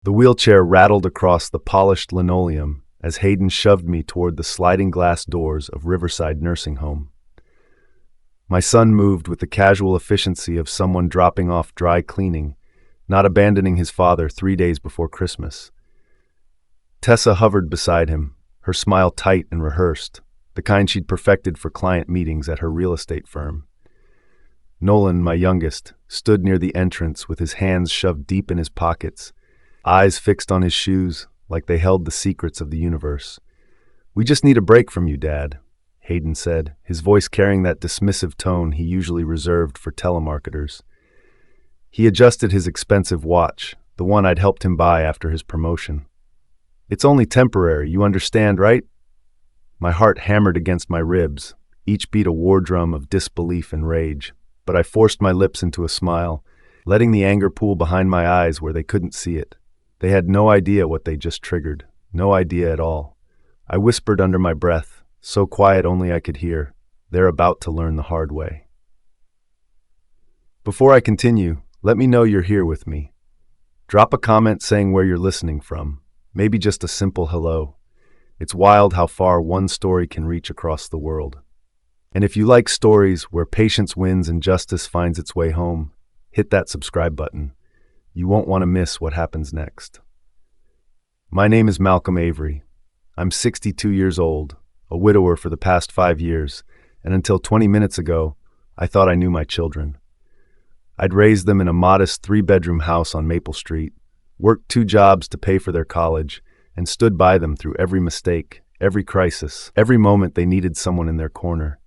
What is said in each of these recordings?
The wheelchair rattled across the polished linoleum as Hayden shoved me toward the sliding glass doors of Riverside Nursing Home. My son moved with the casual efficiency of someone dropping off dry cleaning, not abandoning his father 3 days before Christmas. Tessa hovered beside him, her smile tight and rehearsed, the kind she'd perfected for client meetings at her real estate firm. Nolan, my youngest, stood near the entrance with his hands shoved deep in his pockets, eyes fixed on his shoes like they held the secrets of the universe. "We just need a break from you, Dad," Hayden said, his voice carrying that dismissive tone he usually reserved for telemarketers. He adjusted his expensive watch, the one I'd helped him buy after his promotion. "It's only temporary, you understand, right?" My heart hammered against my ribs, each beat a war drum of disbelief and rage, but I forced my lips into a smile, letting the anger pool behind my eyes where they couldn't see it. They had no idea what they just triggered, no idea at all. I whispered under my breath, so quiet only I could hear, "They're about to learn the hard way." Before I continue, let me know you're here with me. Drop a comment saying where you're listening from, maybe just a simple hello. It's wild how far one story can reach across the world. And if you like stories where patience wins and justice finds its way home, hit that subscribe button. You won't want to miss what happens next. My name is Malcolm Avery. I'm 62 years old, a widower for the past 5 years, and until 20 minutes ago, I thought I knew my children. I'd raised them in a modest 3-bedroom house on Maple Street, worked 2 jobs to pay for their college, and stood by them through every mistake, every crisis, every moment they needed someone in their corner.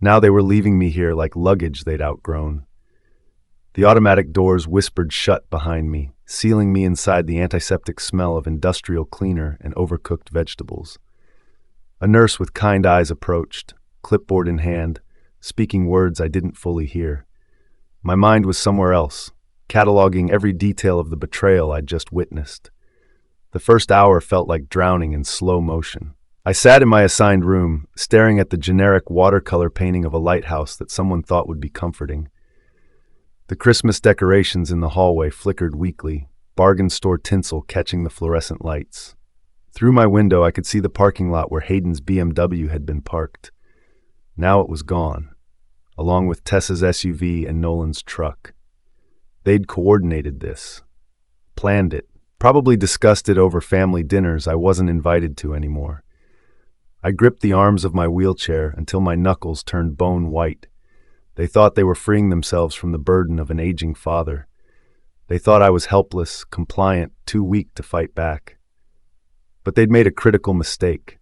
Now they were leaving me here like luggage they'd outgrown. The automatic doors whispered shut behind me, sealing me inside the antiseptic smell of industrial cleaner and overcooked vegetables. A nurse with kind eyes approached, clipboard in hand, speaking words I didn't fully hear. My mind was somewhere else, cataloging every detail of the betrayal I'd just witnessed. The first hour felt like drowning in slow motion. I sat in my assigned room, staring at the generic watercolor painting of a lighthouse that someone thought would be comforting. The Christmas decorations in the hallway flickered weakly, bargain store tinsel catching the fluorescent lights. Through my window, I could see the parking lot where Hayden's BMW had been parked. Now it was gone, along with Tessa's SUV and Nolan's truck. They'd coordinated this, planned it, probably discussed it over family dinners I wasn't invited to anymore. I gripped the arms of my wheelchair until my knuckles turned bone white. They thought they were freeing themselves from the burden of an aging father. They thought I was helpless, compliant, too weak to fight back. But they'd made a critical mistake.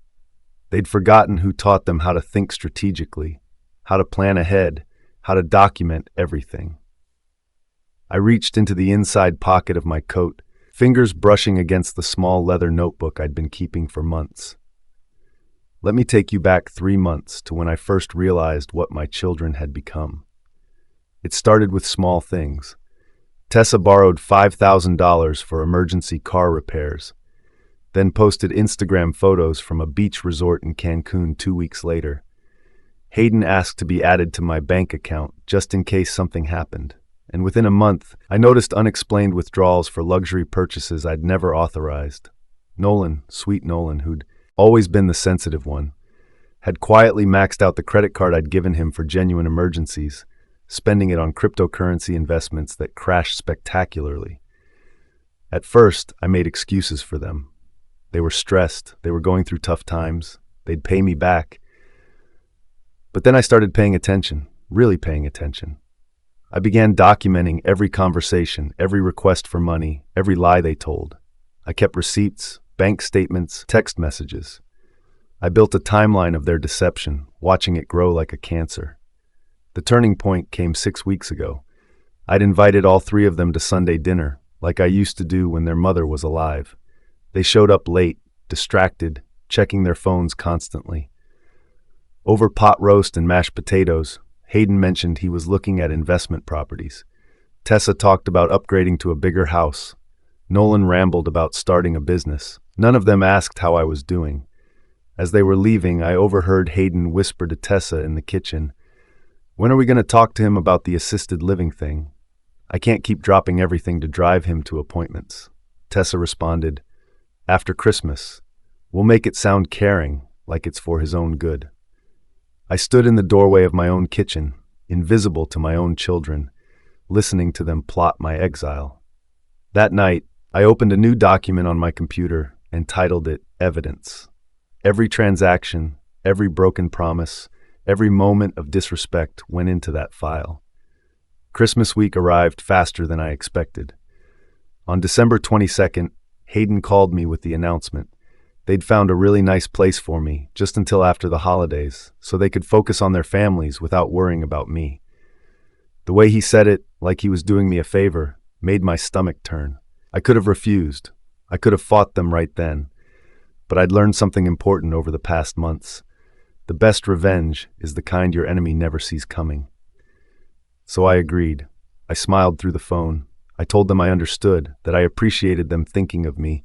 They'd forgotten who taught them how to think strategically, how to plan ahead, how to document everything. I reached into the inside pocket of my coat, fingers brushing against the small leather notebook I'd been keeping for months. Let me take you back 3 months to when I first realized what my children had become. It started with small things. Tessa borrowed $5,000 for emergency car repairs, then posted Instagram photos from a beach resort in Cancun 2 weeks later. Hayden asked to be added to my bank account just in case something happened, and within a month, I noticed unexplained withdrawals for luxury purchases I'd never authorized. Nolan, sweet Nolan, who'd always been the sensitive one, had quietly maxed out the credit card I'd given him for genuine emergencies, spending it on cryptocurrency investments that crashed spectacularly. At first, I made excuses for them. They were stressed, they were going through tough times, they'd pay me back. But then I started paying attention, really paying attention. I began documenting every conversation, every request for money, every lie they told. I kept receipts, bank statements, text messages. I built a timeline of their deception, watching it grow like a cancer. The turning point came 6 weeks ago. I'd invited all 3 of them to Sunday dinner, like I used to do when their mother was alive. They showed up late, distracted, checking their phones constantly. Over pot roast and mashed potatoes, Hayden mentioned he was looking at investment properties. Tessa talked about upgrading to a bigger house. Nolan rambled about starting a business. None of them asked how I was doing. As they were leaving, I overheard Hayden whisper to Tessa in the kitchen, "When are we going to talk to him about the assisted living thing? I can't keep dropping everything to drive him to appointments." Tessa responded. After Christmas. We'll make it sound caring, like it's for his own good. I stood in the doorway of my own kitchen, invisible to my own children, listening to them plot my exile. That night, I opened a new document on my computer and titled it Evidence. Every transaction, every broken promise, every moment of disrespect went into that file. Christmas week arrived faster than I expected. On December 22nd, Hayden called me with the announcement. They'd found a really nice place for me just until after the holidays, so they could focus on their families without worrying about me. The way he said it, like he was doing me a favor, made my stomach turn. I could have refused. I could have fought them right then. But I'd learned something important over the past months. The best revenge is the kind your enemy never sees coming. So I agreed. I smiled through the phone. I told them I understood, that I appreciated them thinking of me,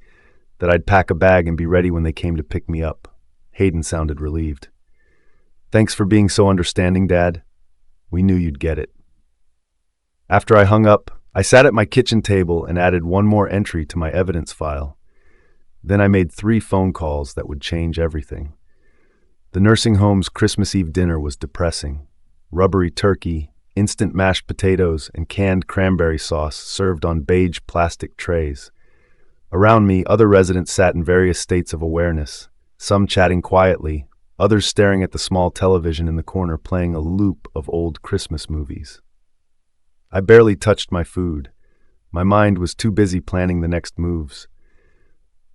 that I'd pack a bag and be ready when they came to pick me up. Hayden sounded relieved. Thanks for being so understanding, Dad. We knew you'd get it. After I hung up, I sat at my kitchen table and added one more entry to my evidence file. Then I made 3 phone calls that would change everything. The nursing home's Christmas Eve dinner was depressing. Rubbery turkey, instant mashed potatoes, and canned cranberry sauce served on beige plastic trays. Around me, other residents sat in various states of awareness, some chatting quietly, others staring at the small television in the corner playing a loop of old Christmas movies. I barely touched my food. My mind was too busy planning the next moves.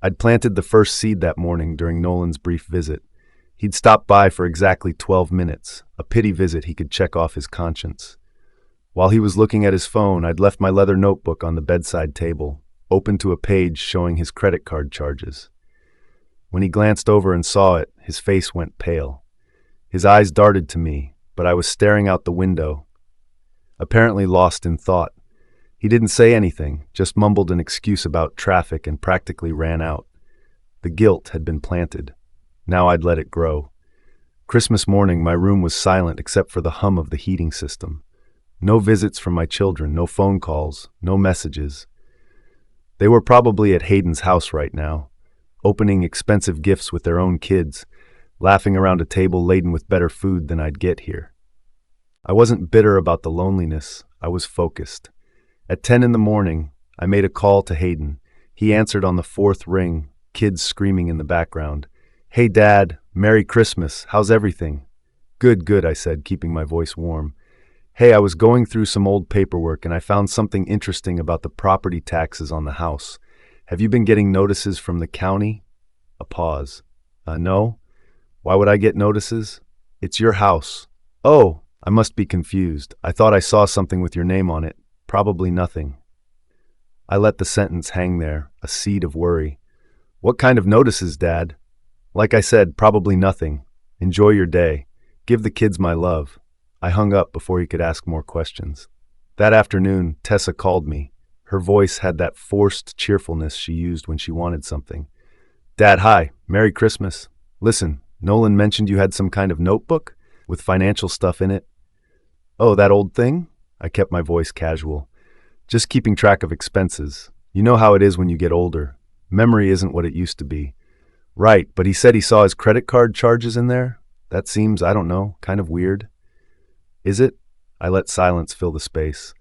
I'd planted the first seed that morning during Nolan's brief visit. He'd stopped by for exactly 12 minutes, a pity visit he could check off his conscience. While he was looking at his phone, I'd left my leather notebook on the bedside table, open to a page showing his credit card charges. When he glanced over and saw it, his face went pale. His eyes darted to me, but I was staring out the window, apparently lost in thought. He didn't say anything, just mumbled an excuse about traffic and practically ran out. The guilt had been planted. Now I'd let it grow. Christmas morning, my room was silent except for the hum of the heating system. No visits from my children, no phone calls, no messages. They were probably at Hayden's house right now, opening expensive gifts with their own kids, laughing around a table laden with better food than I'd get here. I wasn't bitter about the loneliness. I was focused. At 10 in the morning, I made a call to Hayden. He answered on the 4th ring, kids screaming in the background. "Hey, Dad, Merry Christmas. How's everything?" Good, I said, keeping my voice warm. "Hey, I was going through some old paperwork and I found something interesting about the property taxes on the house. Have you been getting notices from the county?" A pause. No. Why would I get notices? It's your house. Oh, I must be confused. I thought I saw something with your name on it. Probably nothing. I let the sentence hang there, a seed of worry. What kind of notices, Dad? Like I said, probably nothing. Enjoy your day. Give the kids my love. I hung up before he could ask more questions. That afternoon, Tessa called me. Her voice had that forced cheerfulness she used when she wanted something. "Dad, hi. Merry Christmas. Listen, Nolan mentioned you had some kind of notebook with financial stuff in it." "Oh, that old thing?" I kept my voice casual. "Just keeping track of expenses. You know how it is when you get older. Memory isn't what it used to be." "Right, but he said he saw his credit card charges in there? That seems, I don't know, kind of weird." "Is it?" I let silence fill the space.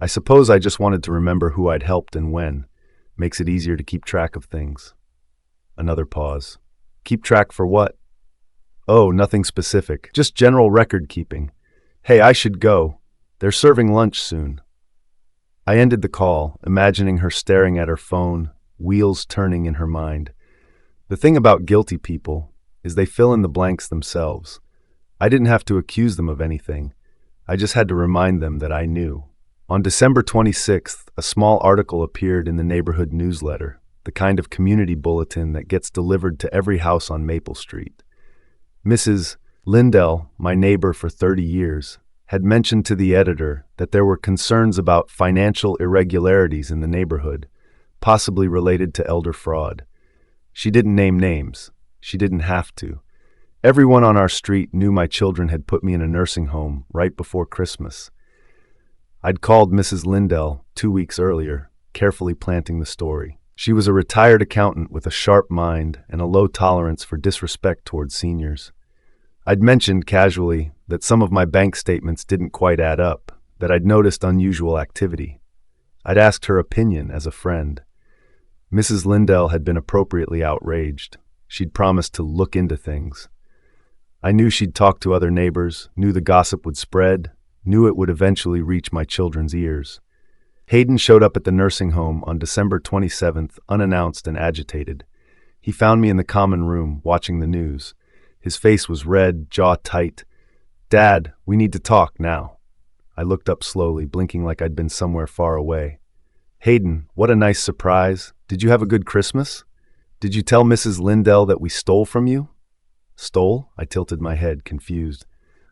I suppose I just wanted to remember who I'd helped and when. Makes it easier to keep track of things. Another pause. "Keep track for what?" "Oh, nothing specific. Just general record keeping. Hey, I should go. They're serving lunch soon." I ended the call, imagining her staring at her phone, wheels turning in her mind. The thing about guilty people is they fill in the blanks themselves. I didn't have to accuse them of anything. I just had to remind them that I knew. On December 26th, a small article appeared in the neighborhood newsletter, the kind of community bulletin that gets delivered to every house on Maple Street. Mrs. Lindell, my neighbor for 30 years, had mentioned to the editor that there were concerns about financial irregularities in the neighborhood, possibly related to elder fraud. She didn't name names. She didn't have to. Everyone on our street knew my children had put me in a nursing home right before Christmas. I'd called Mrs. Lindell 2 weeks earlier, carefully planting the story. She was a retired accountant with a sharp mind and a low tolerance for disrespect towards seniors. I'd mentioned casually that some of my bank statements didn't quite add up, that I'd noticed unusual activity. I'd asked her opinion as a friend. Mrs. Lindell had been appropriately outraged. She'd promised to look into things. I knew she'd talked to other neighbors, knew the gossip would spread, knew it would eventually reach my children's ears. Hayden showed up at the nursing home on December 27th, unannounced and agitated. He found me in the common room, watching the news. His face was red, jaw tight. "Dad, we need to talk now." I looked up slowly, blinking like I'd been somewhere far away. "Hayden, what a nice surprise. Did you have a good Christmas? Did you tell Mrs. Lindell that we stole from you?" "Stole?" I tilted my head, confused.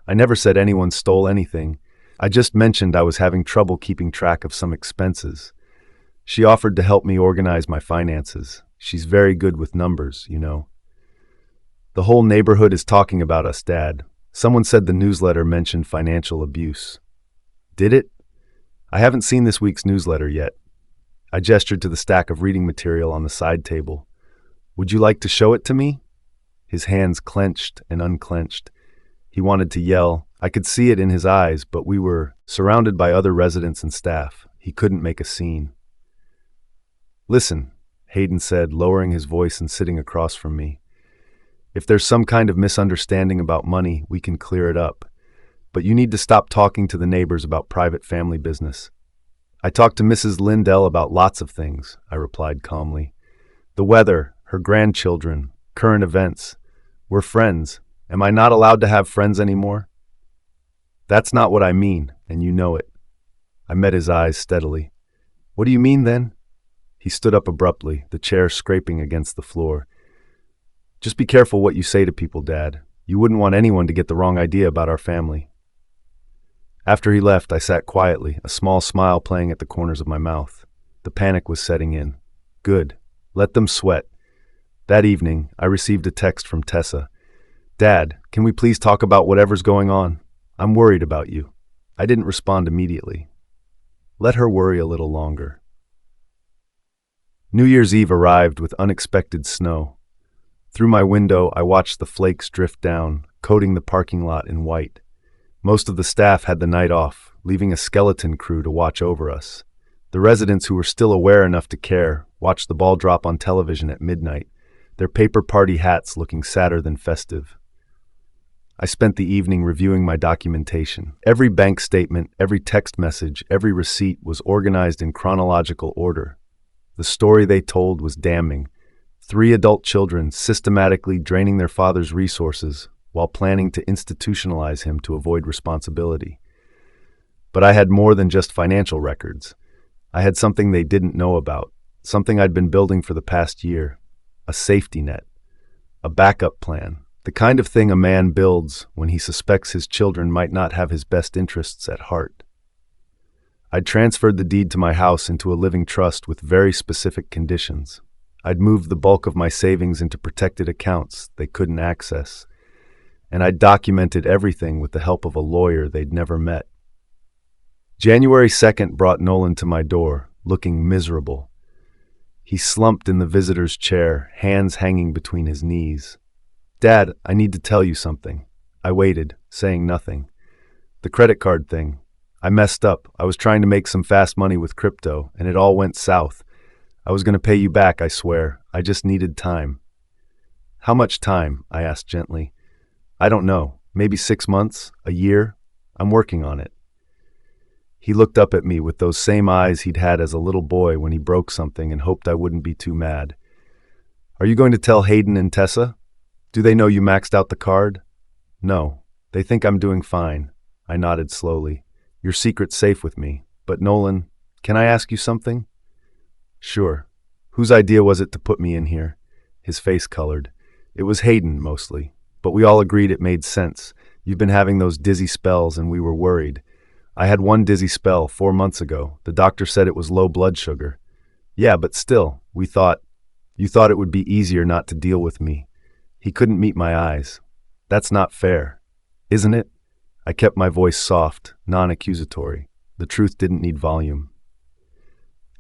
"I never said anyone stole anything. I just mentioned I was having trouble keeping track of some expenses. She offered to help me organize my finances. She's very good with numbers, you know." "The whole neighborhood is talking about us, Dad. Someone said the newsletter mentioned financial abuse." "Did it? I haven't seen this week's newsletter yet." I gestured to the stack of reading material on the side table. "Would you like to show it to me?" His hands clenched and unclenched. He wanted to yell. I could see it in his eyes, but we were surrounded by other residents and staff. He couldn't make a scene. "Listen," Hayden said, lowering his voice and sitting across from me. "If there's some kind of misunderstanding about money, we can clear it up. But you need to stop talking to the neighbors about private family business." "I talked to Mrs. Lindell about lots of things," I replied calmly. "The weather, her grandchildren, current events. We're friends. Am I not allowed to have friends anymore?" "That's not what I mean, and you know it." I met his eyes steadily. "What do you mean, then?" He stood up abruptly, the chair scraping against the floor. "Just be careful what you say to people, Dad. You wouldn't want anyone to get the wrong idea about our family." After he left, I sat quietly, a small smile playing at the corners of my mouth. The panic was setting in. Good. Let them sweat. That evening, I received a text from Tessa. "Dad, can we please talk about whatever's going on? I'm worried about you." I didn't respond immediately. Let her worry a little longer. New Year's Eve arrived with unexpected snow. Through my window, I watched the flakes drift down, coating the parking lot in white. Most of the staff had the night off, leaving a skeleton crew to watch over us. The residents who were still aware enough to care watched the ball drop on television at midnight, their paper party hats looking sadder than festive. I spent the evening reviewing my documentation. Every bank statement, every text message, every receipt was organized in chronological order. The story they told was damning. 3 adult children systematically draining their father's resources while planning to institutionalize him to avoid responsibility. But I had more than just financial records. I had something they didn't know about, something I'd been building for the past year, a safety net, a backup plan, the kind of thing a man builds when he suspects his children might not have his best interests at heart. I'd transferred the deed to my house into a living trust with very specific conditions. I'd moved the bulk of my savings into protected accounts they couldn't access, and I'd documented everything with the help of a lawyer they'd never met. January 2nd brought Nolan to my door, looking miserable. He slumped in the visitor's chair, hands hanging between his knees. "Dad, I need to tell you something." I waited, saying nothing. "The credit card thing. I messed up. I was trying to make some fast money with crypto, and it all went south. I was going to pay you back, I swear. I just needed time." "How much time?" I asked gently. "I don't know. Maybe 6 months? A year? I'm working on it." He looked up at me with those same eyes he'd had as a little boy when he broke something and hoped I wouldn't be too mad. "Are you going to tell Hayden and Tessa? Do they know you maxed out the card?" "No. They think I'm doing fine." I nodded slowly. "Your secret's safe with me. But Nolan, can I ask you something?" "Sure." "Whose idea was it to put me in here?" His face colored. "It was Hayden, mostly. But we all agreed it made sense. You've been having those dizzy spells and we were worried. I had one dizzy spell 4 months ago. The doctor said it was low blood sugar." "Yeah, but still, you thought it would be easier not to deal with me." He couldn't meet my eyes. "That's not fair, isn't it?" I kept my voice soft, non-accusatory. The truth didn't need volume.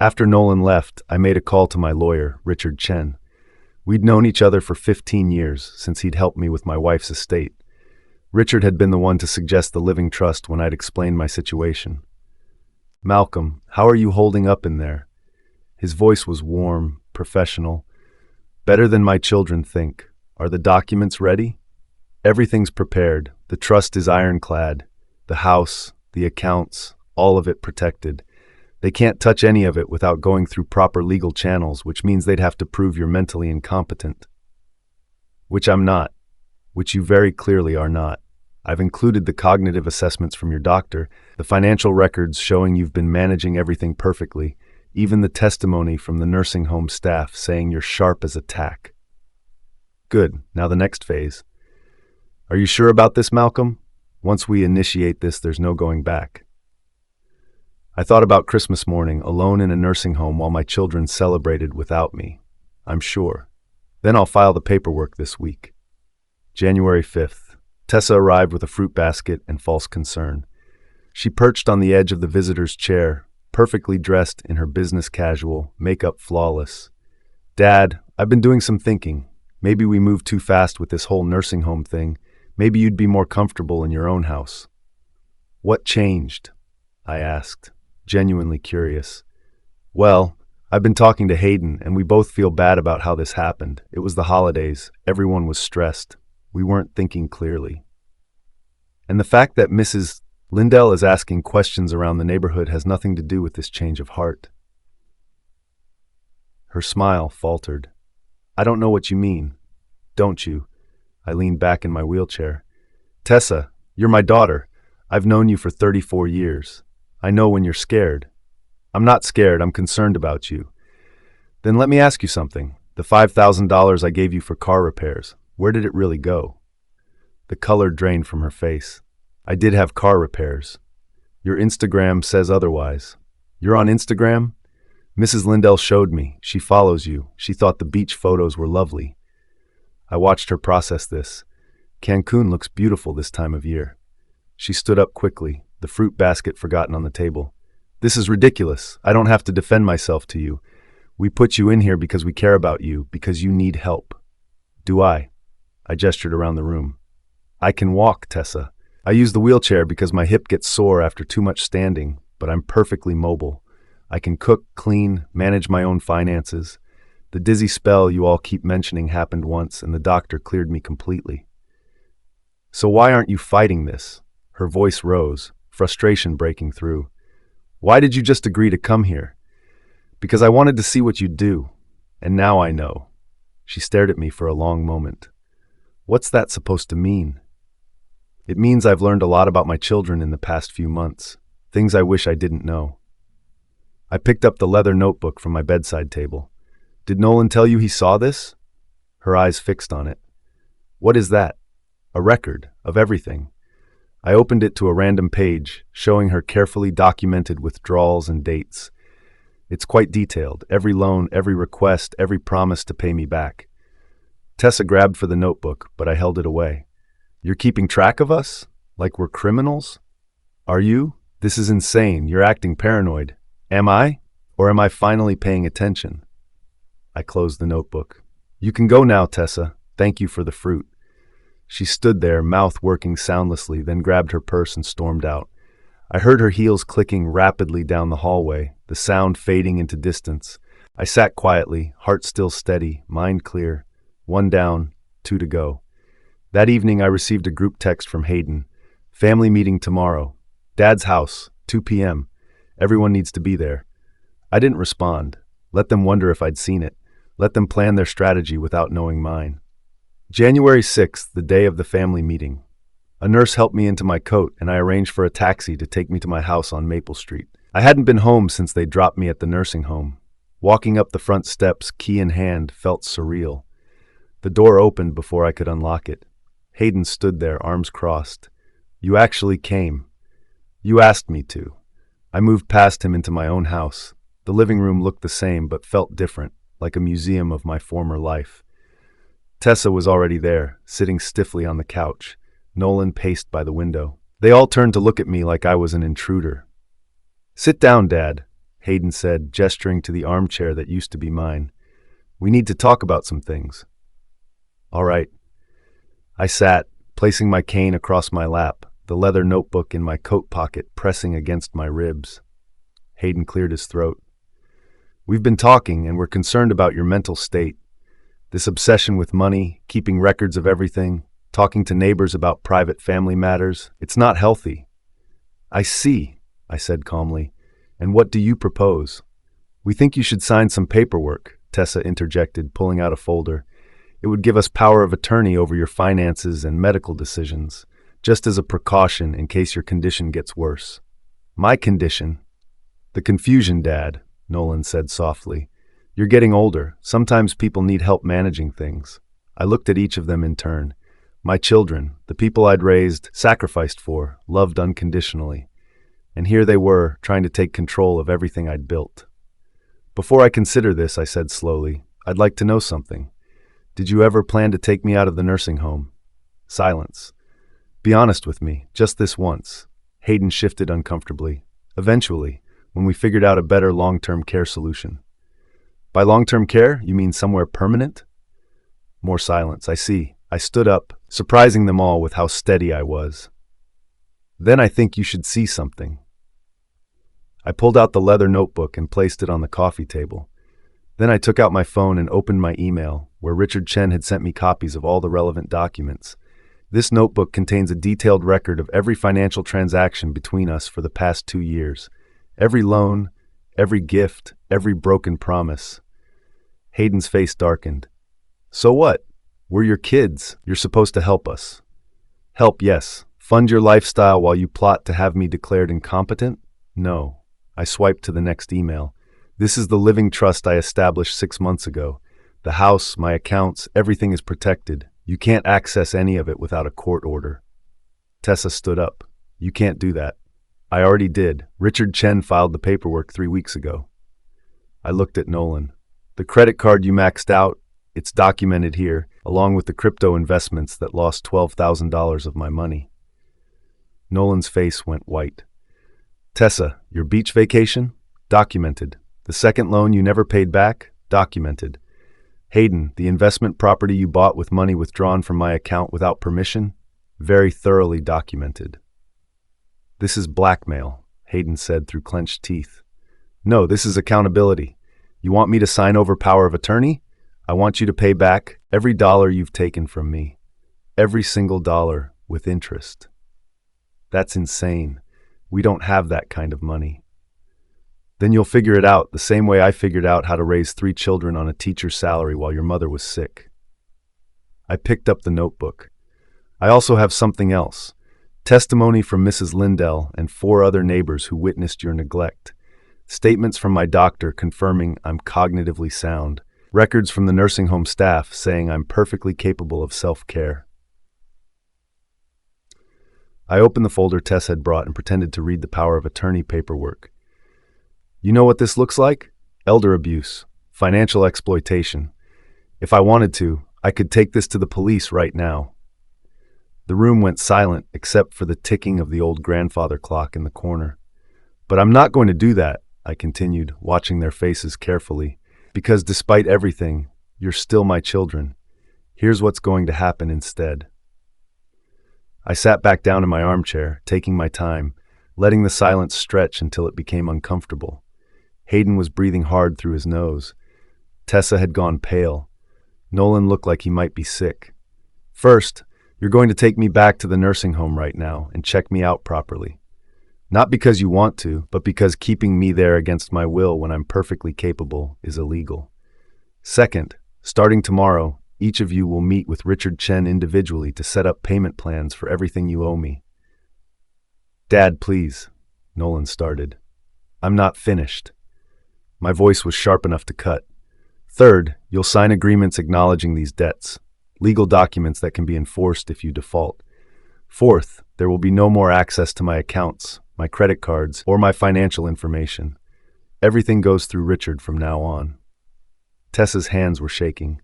After Nolan left, I made a call to my lawyer, Richard Chen. We'd known each other for 15 years, since he'd helped me with my wife's estate. Richard had been the one to suggest the living trust when I'd explained my situation. "Malcolm, how are you holding up in there?" His voice was warm, professional. "Better than my children think. Are the documents ready?" "Everything's prepared. The trust is ironclad. The house, the accounts, all of it protected. They can't touch any of it without going through proper legal channels, which means they'd have to prove you're mentally incompetent." "Which I'm not. Which you very clearly are not. I've included the cognitive assessments from your doctor, the financial records showing you've been managing everything perfectly, even the testimony from the nursing home staff saying you're sharp as a tack." "Good. Now the next phase. Are you sure about this, Malcolm? Once we initiate this, there's no going back." I thought about Christmas morning, alone in a nursing home while my children celebrated without me. "I'm sure. Then I'll file the paperwork this week." January 5th. Tessa arrived with a fruit basket and false concern. She perched on the edge of the visitor's chair, perfectly dressed in her business casual, makeup flawless. "Dad, I've been doing some thinking. Maybe we moved too fast with this whole nursing home thing. Maybe you'd be more comfortable in your own house." "What changed?" I asked, genuinely curious. "Well, I've been talking to Hayden, and we both feel bad about how this happened. It was the holidays. Everyone was stressed. We weren't thinking clearly. And the fact that Mrs. Lindell is asking questions around the neighborhood has nothing to do with this change of heart." Her smile faltered. "I don't know what you mean." "Don't you?" I leaned back in my wheelchair. "Tessa, you're my daughter. I've known you for 34 years. I know when you're scared." "I'm not scared. I'm concerned about you." "Then let me ask you something. The $5,000 I gave you for car repairs, where did it really go?" The color drained from her face. "I did have car repairs. Your Instagram says otherwise." "You're on Instagram?" "Mrs. Lindell showed me. She follows you. She thought the beach photos were lovely." I watched her process this. Cancun looks beautiful this time of year. She stood up quickly, the fruit basket forgotten on the table. "This is ridiculous. I don't have to defend myself to you. We put you in here because we care about you, because you need help." "Do I?" I gestured around the room. "I can walk, Tessa. I use the wheelchair because my hip gets sore after too much standing, but I'm perfectly mobile. I can cook, clean, manage my own finances. The dizzy spell you all keep mentioning happened once, and the doctor cleared me completely." "So why aren't you fighting this?" Her voice rose, frustration breaking through. "Why did you just agree to come here?" "Because I wanted to see what you'd do. And now I know." She stared at me for a long moment. "What's that supposed to mean?" "It means I've learned a lot about my children in the past few months, things I wish I didn't know." I picked up the leather notebook from my bedside table. "Did Nolan tell you he saw this?" Her eyes fixed on it. "What is that?" "A record of everything." I opened it to a random page, showing her carefully documented withdrawals and dates. It's quite detailed, every loan, every request, every promise to pay me back. Tessa grabbed for the notebook, but I held it away. "You're keeping track of us? Like we're criminals?" "Are you? This is insane. You're acting paranoid." "Am I? Or am I finally paying attention?" I closed the notebook. "You can go now, Tessa. Thank you for the fruit." She stood there, mouth working soundlessly, then grabbed her purse and stormed out. I heard her heels clicking rapidly down the hallway, the sound fading into distance. I sat quietly, heart still steady, mind clear. 1 down, 2 to go. That evening I received a group text from Hayden. "Family meeting tomorrow. Dad's house, 2 p.m. Everyone needs to be there." I didn't respond. Let them wonder if I'd seen it. Let them plan their strategy without knowing mine. January 6th, the day of the family meeting. A nurse helped me into my coat, and I arranged for a taxi to take me to my house on Maple Street. I hadn't been home since they dropped me at the nursing home. Walking up the front steps, key in hand, felt surreal. The door opened before I could unlock it. Hayden stood there, arms crossed. "You actually came. You asked me to." I moved past him into my own house. The living room looked the same, but felt different, like a museum of my former life. Tessa was already there, sitting stiffly on the couch. Nolan paced by the window. They all turned to look at me like I was an intruder. "Sit down, Dad." Hayden said, gesturing to the armchair that used to be mine. "We need to talk about some things." "All right." I sat, placing my cane across my lap, the leather notebook in my coat pocket pressing against my ribs. Hayden cleared his throat. "We've been talking, and we're concerned about your mental state. This obsession with money, keeping records of everything, talking to neighbors about private family matters, it's not healthy." "I see," I said calmly. "And what do you propose?" "We think you should sign some paperwork," Tessa interjected, pulling out a folder. "It would give us power of attorney over your finances and medical decisions, just as a precaution in case your condition gets worse." "My condition?" "The confusion, Dad," Nolan said softly. "You're getting older. Sometimes people need help managing things." I looked at each of them in turn. My children, the people I'd raised, sacrificed for, loved unconditionally. And here they were, trying to take control of everything I'd built. "Before I consider this," I said slowly, "I'd like to know something. Did you ever plan to take me out of the nursing home?" Silence. "Be honest with me, just this once." Hayden shifted uncomfortably. "Eventually, when we figured out a better long-term care solution." "By long-term care, you mean somewhere permanent?" More silence. "I see." I stood up, surprising them all with how steady I was. "Then I think you should see something." I pulled out the leather notebook and placed it on the coffee table. Then I took out my phone and opened my email, where Richard Chen had sent me copies of all the relevant documents. This notebook contains a detailed record of every financial transaction between us for the past 2 years. Every loan, every gift, every broken promise. Hayden's face darkened. "So what? We're your kids. You're supposed to help us." "Help, yes. Fund your lifestyle while you plot to have me declared incompetent? No." I swiped to the next email. "This is the living trust I established 6 months ago. The house, my accounts, everything is protected. You can't access any of it without a court order." Tessa stood up. "You can't do that." "I already did. Richard Chen filed the paperwork 3 weeks ago." I looked at Nolan. "The credit card you maxed out, it's documented here, along with the crypto investments that lost $12,000 of my money." Nolan's face went white. "Tessa, your beach vacation? Documented. The second loan you never paid back? Documented. Hayden, the investment property you bought with money withdrawn from my account without permission? Very thoroughly documented." "This is blackmail," Hayden said through clenched teeth. "No, this is accountability. You want me to sign over power of attorney? I want you to pay back every dollar you've taken from me. Every single dollar with interest." "That's insane. We don't have that kind of money." "Then you'll figure it out the same way I figured out how to raise 3 children on a teacher's salary while your mother was sick." I picked up the notebook. "I also have something else. Testimony from Mrs. Lindell and 4 other neighbors who witnessed your neglect. Statements from my doctor confirming I'm cognitively sound. Records from the nursing home staff saying I'm perfectly capable of self-care." I opened the folder Tess had brought and pretended to read the power of attorney paperwork. "You know what this looks like? Elder abuse, financial exploitation. If I wanted to, I could take this to the police right now." The room went silent except for the ticking of the old grandfather clock in the corner. "But I'm not going to do that," I continued, watching their faces carefully, "because despite everything, you're still my children. Here's what's going to happen instead." I sat back down in my armchair, taking my time, letting the silence stretch until it became uncomfortable. Hayden was breathing hard through his nose. Tessa had gone pale. Nolan looked like he might be sick. "First, you're going to take me back to the nursing home right now and check me out properly. Not because you want to, but because keeping me there against my will when I'm perfectly capable is illegal. Second, starting tomorrow, each of you will meet with Richard Chen individually to set up payment plans for everything you owe me." "Dad, please," Nolan started. "I'm not finished." My voice was sharp enough to cut. "Third, you'll sign agreements acknowledging these debts, legal documents that can be enforced if you default. Fourth, there will be no more access to my accounts, my credit cards, or my financial information. Everything goes through Richard from now on." Tessa's hands were shaking.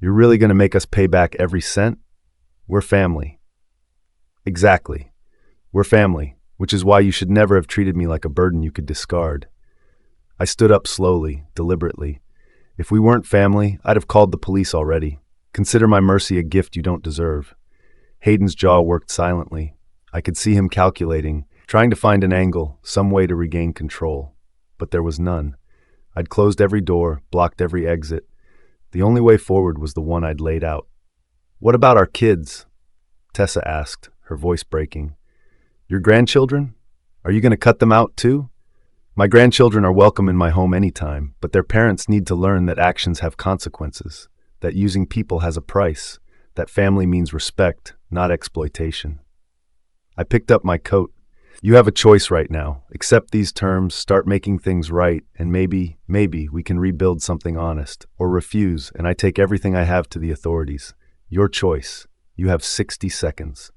"You're really going to make us pay back every cent? We're family." "Exactly. We're family, which is why you should never have treated me like a burden you could discard." I stood up slowly, deliberately. If we weren't family, I'd have called the police already. Consider my mercy a gift you don't deserve. Hayden's jaw worked silently. I could see him calculating, trying to find an angle, some way to regain control. But there was none. I'd closed every door, blocked every exit. The only way forward was the one I'd laid out. "What about our kids?" Tessa asked, her voice breaking. "Your grandchildren? Are you going to cut them out too?" "My grandchildren are welcome in my home anytime, but their parents need to learn that actions have consequences, that using people has a price, that family means respect, not exploitation." I picked up my coat. "You have a choice right now. Accept these terms, start making things right, and maybe we can rebuild something honest. Or refuse, and I take everything I have to the authorities. Your choice. You have 60 seconds.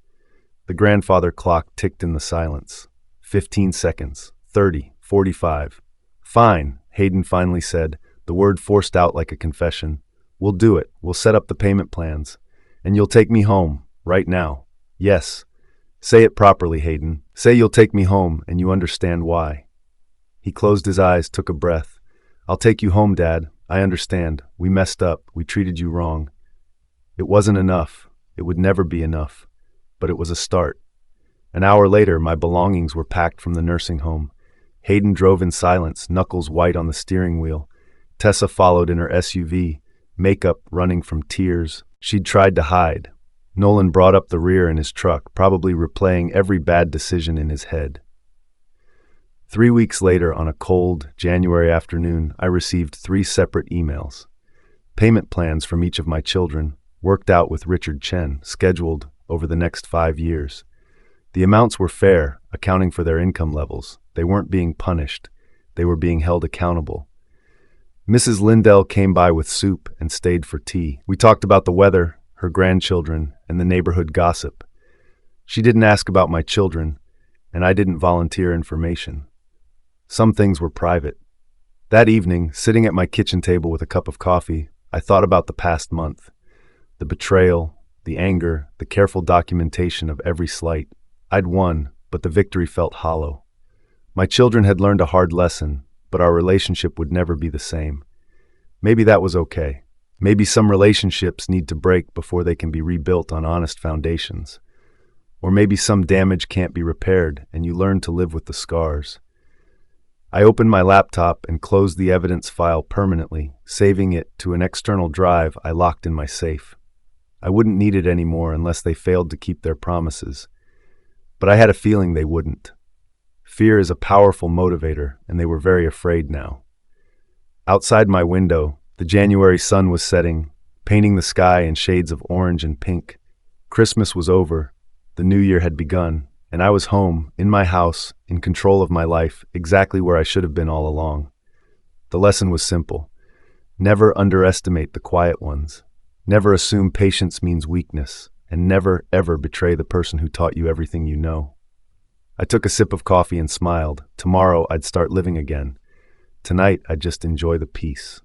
The grandfather clock ticked in the silence. 15 seconds. 30. 45. "Fine," Hayden finally said, the word forced out like a confession. "We'll do it. We'll set up the payment plans. And you'll take me home, right now." "Yes." "Say it properly, Hayden. Say you'll take me home, and you understand why." He closed his eyes, took a breath. "I'll take you home, Dad. I understand. We messed up. We treated you wrong. It wasn't enough. It would never be enough. But it was a start." An hour later, my belongings were packed from the nursing home. Hayden drove in silence, knuckles white on the steering wheel. Tessa followed in her SUV, makeup running from tears she'd tried to hide. Nolan brought up the rear in his truck, probably replaying every bad decision in his head. 3 weeks later, on a cold January afternoon, I received 3 separate emails. Payment plans from each of my children, worked out with Richard Chen, scheduled over the next 5 years. The amounts were fair, accounting for their income levels. They weren't being punished. They were being held accountable. Mrs. Lindell came by with soup and stayed for tea. We talked about the weather, her grandchildren, and the neighborhood gossip. She didn't ask about my children, and I didn't volunteer information. Some things were private. That evening, sitting at my kitchen table with a cup of coffee, I thought about the past month. The betrayal, the anger, the careful documentation of every slight. I'd won, but the victory felt hollow. My children had learned a hard lesson, but our relationship would never be the same. Maybe that was okay. Maybe some relationships need to break before they can be rebuilt on honest foundations. Or maybe some damage can't be repaired, and you learn to live with the scars. I opened my laptop and closed the evidence file permanently, saving it to an external drive I locked in my safe. I wouldn't need it anymore unless they failed to keep their promises. But I had a feeling they wouldn't. Fear is a powerful motivator, and they were very afraid now. Outside my window, the January sun was setting, painting the sky in shades of orange and pink. Christmas was over, the new year had begun, and I was home, in my house, in control of my life, exactly where I should have been all along. The lesson was simple. Never underestimate the quiet ones. Never assume patience means weakness, and never, ever betray the person who taught you everything you know. I took a sip of coffee and smiled. Tomorrow I'd start living again. Tonight I'd just enjoy the peace.